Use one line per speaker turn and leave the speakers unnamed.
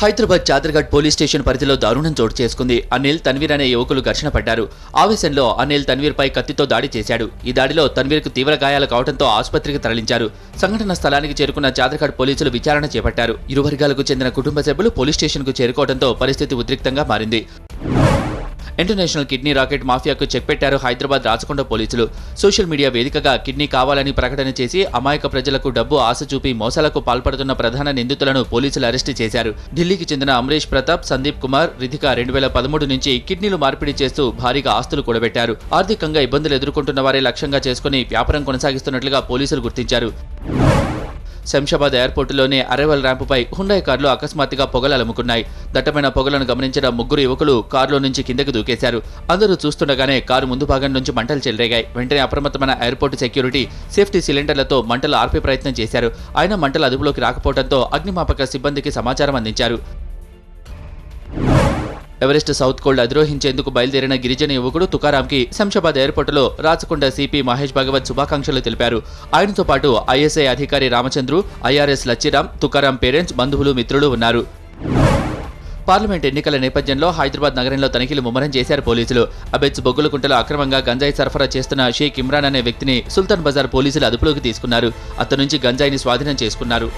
Hyderabad Chaderghat police station పరిధిలో దారుణం చోటు చేసుకుంది. అనిల్, తన్వీర్ అనే యువకులు ఘర్షణ పడ్డారు. ఆవేశంలో అనిల్ తన్వీర్ పై కత్తితో దాడి చేశాడు. ఈ దాడిలో తన్వీర్ కు తీవ్ర గాయాలు కావడంతో ఆసుపత్రికి తరలించారు. సంఘటన స్థలానికి చేరుకున్న చాదర్ఘాట్ పోలీసులు విచారణ చేపట్టారు. ఇరు వర్గాలకు చెందిన కుటుంబ సభ్యులు పోలీస్ స్టేషన్ కు చేరుకోవడంతో పరిస్థితి ఉద్రిక్తంగా మారింది. ఇంటర్నేషనల్ కిడ్నీ రాకెట్ మాఫియాకు చెక్ పెట్టారు హైదరాబాద్ రాచకొండ పోలీసులు. సోషల్ మీడియా వేదికగా కిడ్నీ కావాలని ప్రకటన చేసి అమాయక ప్రజలకు డబ్బు ఆశ చూపి మోసాలకు పాల్పడుతున్న ప్రధాన నిందితులను పోలీసులు అరెస్టు చేశారు. ఢిల్లీకి చెందిన అమరేష్ ప్రతాప్, సందీప్ కుమార్, రిధిక 2013 నుంచి కిడ్నీలు మార్పిడి చేస్తూ భారీగా ఆస్తులు కూడబెట్టారు. ఆర్థికంగా ఇబ్బందులు ఎదుర్కొంటున్న వారే లక్ష్యంగా చేసుకుని వ్యాపారం కొనసాగిస్తున్నట్లుగా పోలీసులు గుర్తించారు. శంషాబాద్ ఎయిర్పోర్టులోని అరైవల్ ర్యాంపుపై హుండాయ్ కార్లు అకస్మాత్తుగా పొగలు అలుముకున్నాయి. దట్టమైన పొగలను గమనించిన ముగ్గురు యువకులు కారులో నుంచి కిందకు దూకేశారు. అందరూ చూస్తుండగానే కారు ముందు భాగం నుంచి మంటలు చెలరేగాయి. వెంటనే అప్రమత్తమైన ఎయిర్పోర్టు సెక్యూరిటీ సేఫ్టీ సిలిండర్లతో మంటలు ఆర్పే ప్రయత్నం చేశారు. అయినా మంటలు అదుపులోకి రాకపోవడంతో అగ్నిమాపక సిబ్బందికి సమాచారం అందించారు. ఎవరెస్ట్ సౌత్ కోల్డ్ అధిరోహించేందుకు బయలుదేరిన గిరిజన యువకుడు తుకారాంకి శంషాబాద్ ఎయిర్పోర్టులో రాచకొండ సిపి మహేష్ భగవత్ శుభాకాంక్షలు తెలిపారు. ఆయనతో పాటు ఐఎస్ఐ అధికారి రామచంద్రు, ఐఆర్ఎస్ లచ్చిరాం, తుకారాం పేరెంట్స్, బంధువులు, మిత్రులు ఉన్నారు. పార్లమెంట్ ఎన్నికల నేపథ్యంలో హైదరాబాద్ నగరంలో తనిఖీలు ముమ్మరం చేశారు పోలీసులు. అబెత్స్ బొగ్గులకుంటలో అక్రమంగా గంజాయి సరఫరా చేస్తున్న షేక్ ఇమ్రాన్ అనే వ్యక్తిని సుల్తాన్ బజార్ పోలీసులు అదుపులోకి తీసుకున్నారు. అతని నుంచి గంజాయిని స్వాధీనం చేసుకున్నారు.